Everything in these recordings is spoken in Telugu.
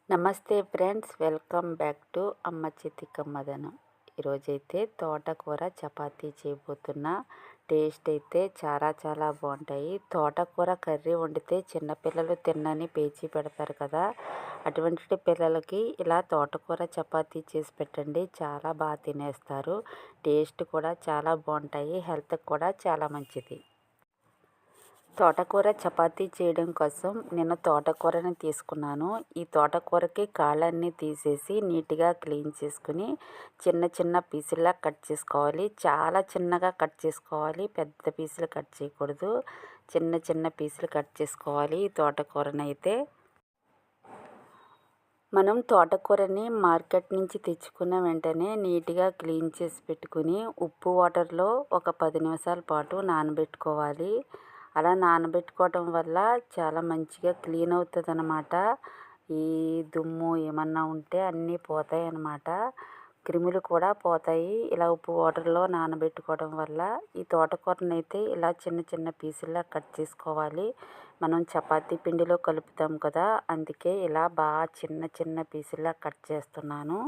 నమస్తే ఫ్రెండ్స్, వెల్కమ్ బ్యాక్ టు అమ్మ చేతి కమ్మదనం. ఈరోజైతే తోటకూర చపాతీ చేయబోతున్నా. టేస్ట్ అయితే చాలా చాలా బాగుంటాయి. తోటకూర కర్రీ వండితే చిన్నపిల్లలు తిన్నని పేచి పెడతారు కదా, అటువంటి పిల్లలకి ఇలా తోటకూర చపాతీ చేసి పెట్టండి, చాలా బాగా తినేస్తారు. టేస్ట్ కూడా చాలా బాగుంటాయి, హెల్త్కి కూడా చాలా మంచిది. తోటకూర చపాతీ చేయడం కోసం నేను తోటకూరని తీసుకున్నాను. ఈ తోటకూరకి కాళ్ళన్నీ తీసేసి నీట్గా క్లీన్ చేసుకుని చిన్న చిన్న పీసుల్లా కట్ చేసుకోవాలి. చాలా చిన్నగా కట్ చేసుకోవాలి, పెద్ద పీసులు కట్ చేయకూడదు. చిన్న చిన్న పీసులు కట్ చేసుకోవాలి ఈ తోటకూరని అయితే. మనం తోటకూరని మార్కెట్ నుంచి తెచ్చుకున్న వెంటనే నీట్గా క్లీన్ చేసి పెట్టుకుని ఉప్పు వాటర్లో ఒక 10 నిమిషాల పాటు నానబెట్టుకోవాలి. అలా నానబెట్టుకోవటం వల్ల చాలా మంచిగా క్లీన్ అవుతుంది అన్నమాట. ఈ దుమ్ము ఏమన్నా ఉంటే అన్నీ పోతాయి అన్నమాట, క్రిములు కూడా పోతాయి ఇలా ఉప్పు వాటర్లో నానబెట్టుకోవడం వల్ల. ఈ తోటకూరని అయితే ఇలా చిన్న చిన్న పీసుల్లా కట్ చేసుకోవాలి. మనం చపాతీ పిండిలో కలుపుతాం కదా, అందుకే ఇలా బాగా చిన్న చిన్న పీసుల్లా కట్ చేస్తున్నాను.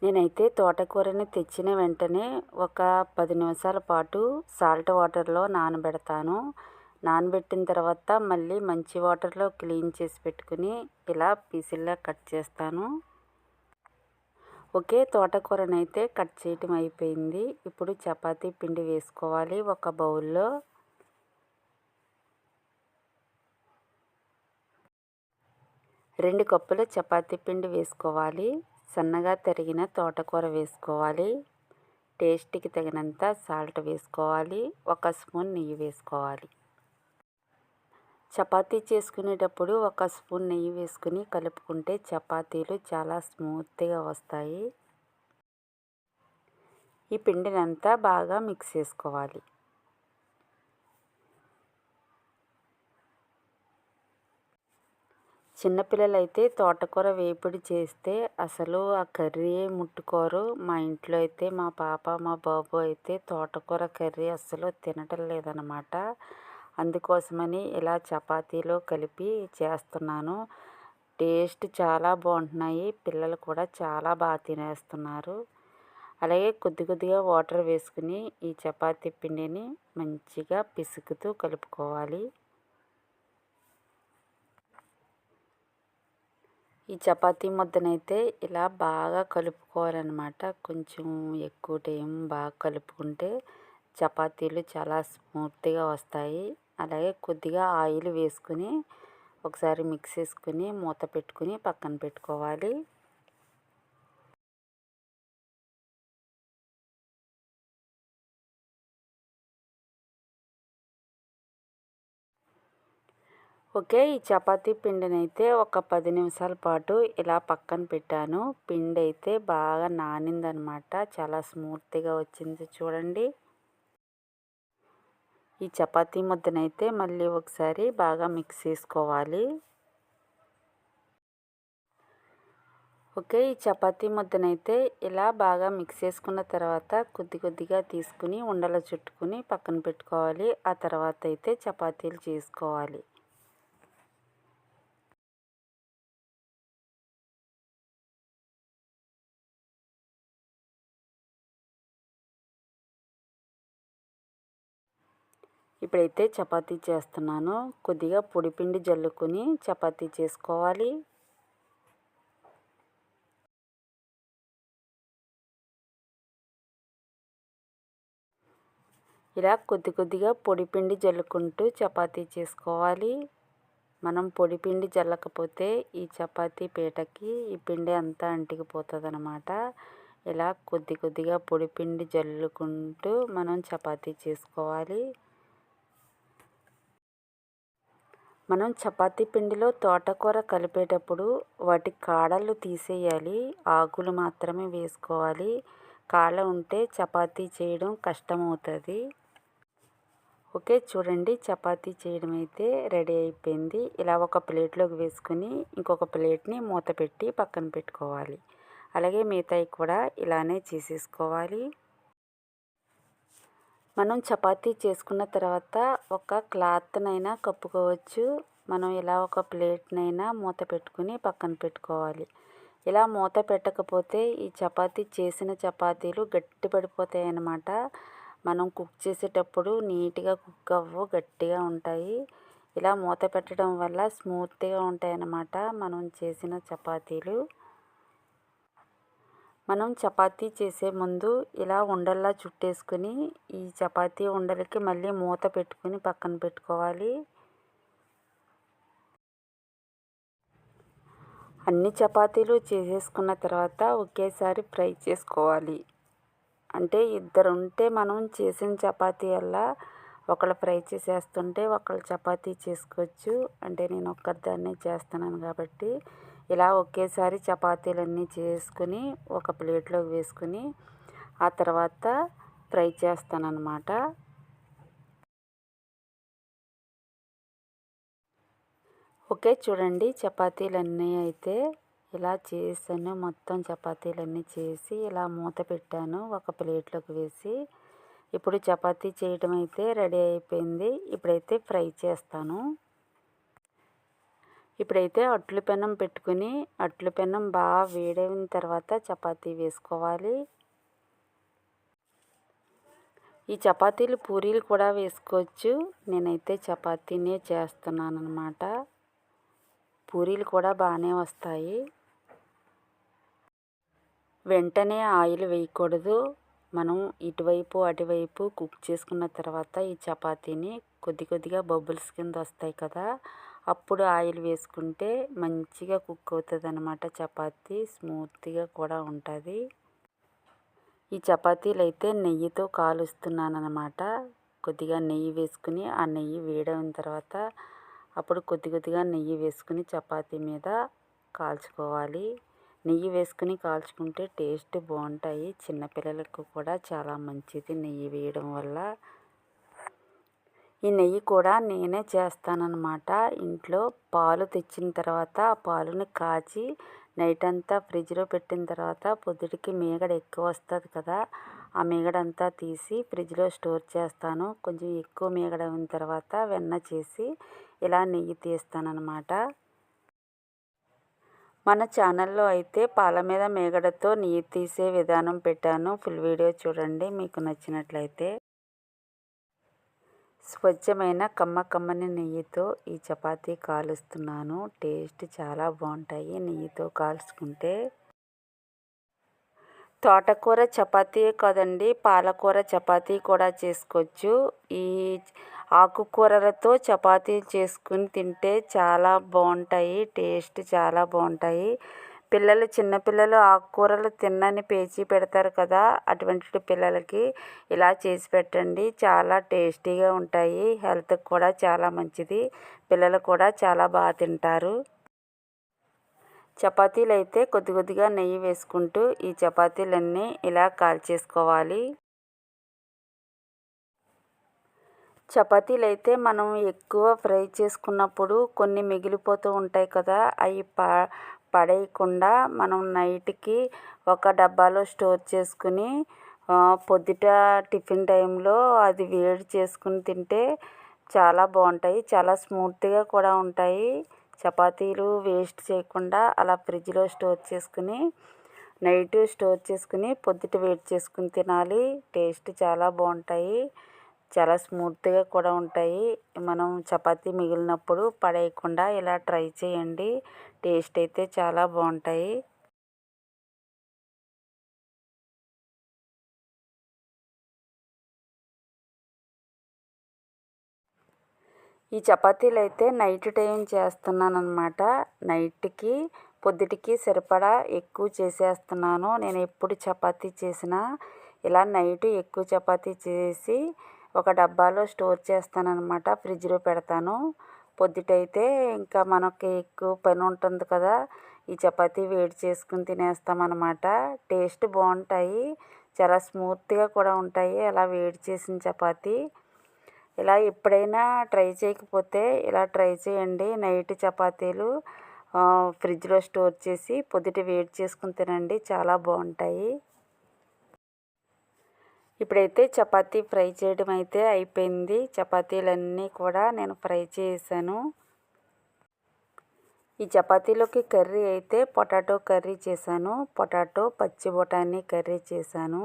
నేనైతే తోటకూరని తెచ్చిన వెంటనే ఒక 10 నిమిషాల పాటు సాల్ట్ వాటర్లో నానబెడతాను. నానబెట్టిన తర్వాత మళ్ళీ మంచి వాటర్లో క్లీన్ చేసి పెట్టుకుని ఇలా పీసుల్లా కట్ చేస్తాను. ఓకే, తోటకూరని అయితే కట్ చేయటం అయిపోయింది. ఇప్పుడు చపాతీ పిండి వేసుకోవాలి. ఒక బౌల్లో 2 కప్పుల చపాతీ పిండి వేసుకోవాలి. సన్నగా తరిగిన తోటకూర వేసుకోవాలి. టేస్ట్కి తగినంత సాల్ట్ వేసుకోవాలి. 1 స్పూన్ నెయ్యి వేసుకోవాలి. చపాతీ చేసుకునేటప్పుడు 1 స్పూన్ నెయ్యి వేసుకుని కలుపుకుంటే చపాతీలు చాలా స్మూత్గా వస్తాయి. ఈ పిండినంతా బాగా మిక్స్ చేసుకోవాలి. చిన్నపిల్లలైతే తోటకూర వేపుడు చేస్తే అసలు ఆ కర్రీయే ముట్టుకోరు. మా ఇంట్లో అయితే మా పాప మా బాబు అయితే తోటకూర కర్రీ అస్సలు తినటం లేదనమాట. అందుకోసమని ఇలా చపాతీలో కలిపి చేస్తున్నాను. టేస్ట్ చాలా బాగుంటున్నాయి, పిల్లలు కూడా చాలా బాగా తినేస్తున్నారు. అలాగే కొద్ది కొద్దిగా వాటర్ వేసుకుని ఈ చపాతీ పిండిని మంచిగా పిసుకుతూ కలుపుకోవాలి. ఈ చపాతీ ముద్దనైతే ఇలా బాగా కలుపుకోవాలన్నమాట. కొంచెం ఎక్కువ టైం బాగా కలుపుకుంటే చపాతీలు చాలా స్మూత్గా వస్తాయి. అలాగే కొద్దిగా ఆయిల్ వేసుకుని ఒకసారి మిక్స్ చేసుకుని మూత పెట్టుకుని పక్కన పెట్టుకోవాలి. ఓకే, ఈ చపాతీ పిండిని అయితే ఒక 10 నిమిషాల పాటు ఇలా పక్కన పెట్టాను. పిండి అయితే బాగా నానిందనమాట, చాలా స్మూత్గా వచ్చింది చూడండి. ఈ చపాతీ ముద్దనైతే మళ్ళీ ఒకసారి బాగా మిక్స్ చేసుకోవాలి. ఓకే, ఈ చపాతీ ముద్దనైతే ఇలా బాగా మిక్స్ చేసుకున్న తర్వాత కొద్ది కొద్దిగా తీసుకుని ఉండలు చుట్టుకుని పక్కన పెట్టుకోవాలి. ఆ తర్వాత అయితే చపాతీలు చేసుకోవాలి. ఇప్పుడైతే చపాతీ చేస్తున్నాను. కొద్దిగా పొడిపిండి జల్లుకొని చపాతీ చేసుకోవాలి. ఇలా కొద్ది కొద్దిగా పొడిపిండి జల్లుకుంటూ చపాతీ చేసుకోవాలి. మనం పొడిపిండి జల్లకపోతే ఈ చపాతీ పీటకి ఈ పిండి అంతా అంటికిపోతుంది అన్నమాట. ఇలా కొద్ది కొద్దిగా పొడిపిండి జల్లుకుంటూ మనం చపాతీ చేసుకోవాలి. మనం చపాతీ పిండిలో తోటకూర కలిపేటప్పుడు వాటి కాడలు తీసేయాలి, ఆకులు మాత్రమే వేసుకోవాలి. కాళ్ళ ఉంటే చపాతీ చేయడం కష్టమవుతుంది. ఓకే, చూడండి చపాతీ చేయడం అయితే రెడీ అయిపోయింది. ఇలా ఒక ప్లేట్లోకి వేసుకుని ఇంకొక ప్లేట్ని మూత పెట్టి పక్కన పెట్టుకోవాలి. అలాగే మిగతాయి కూడా ఇలానే చేసేసుకోవాలి. మనం చపాతీ చేసుకున్న తర్వాత ఒక క్లాత్నైనా కప్పుకోవచ్చు. మనం ఇలా ఒక ప్లేట్నైనా మూత పెట్టుకుని పక్కన పెట్టుకోవాలి. ఇలా మూత పెట్టకపోతే ఈ చపాతీ చేసిన చపాతీలు గట్టి పడిపోతాయి అన్నమాట. మనం కుక్ చేసేటప్పుడు నీట్గా కుక్ అవ్వవు, గట్టిగా ఉంటాయి. ఇలా మూత పెట్టడం వల్ల స్మూత్గా ఉంటాయి అన్నమాట మనం చేసిన చపాతీలు. మనం చపాతీ చేసే ముందు ఇలా ఉండల్లా చుట్టేసుకుని ఈ చపాతీ ఉండలకి మళ్ళీ మూత పెట్టుకుని పక్కన పెట్టుకోవాలి. అన్ని చపాతీలు చేసేసుకున్న తర్వాత ఒకేసారి ఫ్రై చేసుకోవాలి. అంటే ఇద్దరు ఉంటే మనం చేసిన చపాతీ వల్ల ఒకళ్ళు ఫ్రై చేసేస్తుంటే ఒకళ్ళు చపాతీ చేసుకోవచ్చు. అంటే నేను ఒక్కదాన్నే చేస్తున్నాను కాబట్టి ఇలా ఒకేసారి చపాతీలన్నీ చేసుకుని ఒక ప్లేట్లోకి వేసుకుని ఆ తర్వాత ఫ్రై చేస్తానన్నమాట. ఓకే, చూడండి చపాతీలన్నీ అయితే ఇలా చేశాను. మొత్తం చపాతీలన్నీ చేసి ఇలా మూత పెట్టాను ఒక ప్లేట్లోకి వేసి. ఇప్పుడు చపాతీ చేయడం అయితే రెడీ అయిపోయింది. ఇప్పుడైతే ఫ్రై చేస్తాను. ఇప్పుడైతే అట్ల పెనం పెట్టుకుని అట్ల పెనం బాగా వేడైన తర్వాత చపాతీ వేసుకోవాలి. ఈ చపాతీలు పూరీలు కూడా వేసుకోవచ్చు. నేనైతే చపాతీనే చేస్తున్నాను అన్నమాట. పూరీలు కూడా బాగానే వస్తాయి. వెంటనే ఆయిల్ వేయకూడదు. మనం ఇటువైపు అటువైపు కుక్ చేసుకున్న తర్వాత ఈ చపాతీని కొద్దిగా బబుల్స్ కింద వస్తాయి కదా, అప్పుడు ఆయిల్ వేసుకుంటే మంచిగా కుక్ అవుతుంది అన్నమాట. చపాతీ స్మూత్గా కూడా ఉంటుంది. ఈ చపాతీలు అయితే నెయ్యితో కాలుస్తున్నాను అన్నమాట. కొద్దిగా నెయ్యి వేసుకుని ఆ నెయ్యి వేడైన తర్వాత అప్పుడు కొద్దిగా నెయ్యి వేసుకుని చపాతీ మీద కాల్చుకోవాలి. నెయ్యి వేసుకుని కాల్చుకుంటే టేస్ట్ బాగుంటాయి. చిన్నపిల్లలకు కూడా చాలా మంచిది నెయ్యి వేయడం వల్ల. ఈ నెయ్యి కూడా నేనే చేస్తానన్నమాట. ఇంట్లో పాలు తెచ్చిన తర్వాత ఆ పాలుని కాచి నైట్ అంతా ఫ్రిడ్జ్లో పెట్టిన తర్వాత పొద్దుటికి మీగడ ఎక్కువ వస్తుంది కదా, ఆ మీగడంతా తీసి ఫ్రిడ్జ్లో స్టోర్ చేస్తాను. కొంచెం ఎక్కువ మీగడ అయిన తర్వాత వెన్న చేసి ఇలా నెయ్యి తీస్తానన్నమాట. మన ఛానల్లో అయితే పాల మీద మీగడతో నెయ్యి తీసే విధానం పెట్టాను. ఫుల్ వీడియో చూడండి మీకు నచ్చినట్లయితే. స్వచ్ఛమైన కమ్మని నెయ్యితో ఈ చపాతీ కాలుస్తున్నాను. టేస్ట్ చాలా బాగుంటాయి నెయ్యితో కాల్చుకుంటే. తోటకూర చపాతీ కాదండి, పాలకూర చపాతీ కూడా చేసుకోవచ్చు. ఈ ఆకుకూరలతో చపాతీలు చేసుకుని తింటే చాలా బాగుంటాయి. టేస్ట్ చాలా బాగుంటాయి. చిన్నపిల్లలు ఆకుకూరలు తిన్నని పేచీ పెడతారు కదా, అటువంటి పిల్లలకి ఇలా చేసి పెట్టండి. చాలా టేస్టీగా ఉంటాయి. హెల్త్కి కూడా చాలా మంచిది. పిల్లలు కూడా చాలా బాగా తింటారు. చపాతీలు అయితే కొద్దిగా నెయ్యి వేసుకుంటూ ఈ చపాతీలన్నీ ఇలా కాల్చేసుకోవాలి. చపాతీలు అయితే మనం ఎక్కువ ఫ్రై చేసుకున్నప్పుడు కొన్ని మిగిలిపోతూ ఉంటాయి కదా, అవి పడేయకుండా మనం నైట్కి ఒక డబ్బాలో స్టోర్ చేసుకుని పొద్దుట టిఫిన్ టైంలో అది వేడి చేసుకుని తింటే చాలా బాగుంటాయి. చాలా స్మూత్గా కూడా ఉంటాయి. చపాతీలు వేస్ట్ చేయకుండా అలా ఫ్రిడ్జ్లో స్టోర్ చేసుకుని నైట్ స్టోర్ చేసుకుని పొద్దుట వేడి చేసుకుని తినాలి. టేస్ట్ చాలా బాగుంటాయి. చాలా స్మూత్గా కూడా ఉంటాయి. మనం చపాతీ మిగిలినప్పుడు పడేయకుండా ఇలా ట్రై చేయండి. టేస్ట్ అయితే చాలా బాగుంటాయి. ఈ చపాతీలు అయితే నైట్ టైం చేస్తున్నాను అన్నమాట. నైట్కి పొద్దుటికి సరిపడా ఎక్కువ చేసేస్తున్నాను. నేను ఎప్పుడు చపాతీ చేసినా ఇలా నైట్ ఎక్కువ చపాతీ చేసి ఒక డబ్బాలో స్టోర్ చేస్తానన్నమాట. ఫ్రిడ్జ్లో పెడతాను. పొద్దుటైతే ఇంకా మనకి ఎక్కువ పని ఉంటుంది కదా, ఈ చపాతీ వేడి చేసుకుని తినేస్తామన్నమాట. టేస్ట్ బాగుంటాయి. చాలా స్మూత్గా కూడా ఉంటాయి అలా వేడి చేసిన చపాతీ. ఇలా ఎప్పుడైనా ట్రై చేయకపోతే ఇలా ట్రై చేయండి. నైట్ చపాతీలు ఫ్రిడ్జ్లో స్టోర్ చేసి పొద్దుట వేడి చేసుకుని తినండి, చాలా బాగుంటాయి. ఇప్పుడైతే చపాతీ ఫ్రై చేయడం అయితే అయిపోయింది. చపాతీలన్నీ కూడా నేను ఫ్రై చేశాను. ఈ చపాతీలోకి కర్రీ అయితే పొటాటో కర్రీ చేశాను. పొటాటో పచ్చి బఠానీ కర్రీ చేశాను.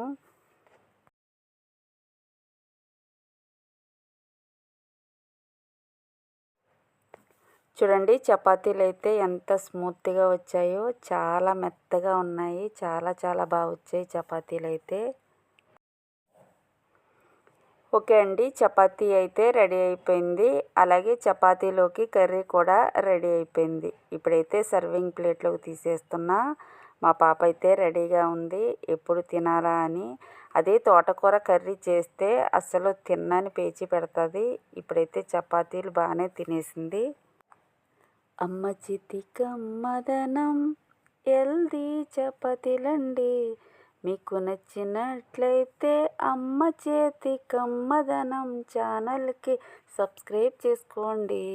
చూడండి చపాతీలు అయితే ఎంత స్మూత్గా వచ్చాయో, చాలా మెత్తగా ఉన్నాయి. చాలా చాలా బాగా వచ్చాయి చపాతీలు అయితే. ఓకే అండి, చపాతీ అయితే రెడీ అయిపోయింది. అలాగే చపాతీలోకి కర్రీ కూడా రెడీ అయిపోయింది. ఇప్పుడైతే సర్వింగ్ ప్లేట్లోకి తీసేస్తున్నా. మా పాప అయితే రెడీగా ఉంది ఎప్పుడు తినాలా అని. అదే తోటకూర కర్రీ చేస్తే అస్సలు తిన్నని పేచి పెడుతుంది. ఇప్పుడైతే చపాతీలు బాగానే తినేసింది. అమ్మ చితి కమ్మదనం హెల్దీ చపాతీలండి. మీకు నచ్చినట్లయితే అమ్మ చేతి కమ్మదనం ఛానల్కి సబ్స్క్రైబ్ చేసుకోండి.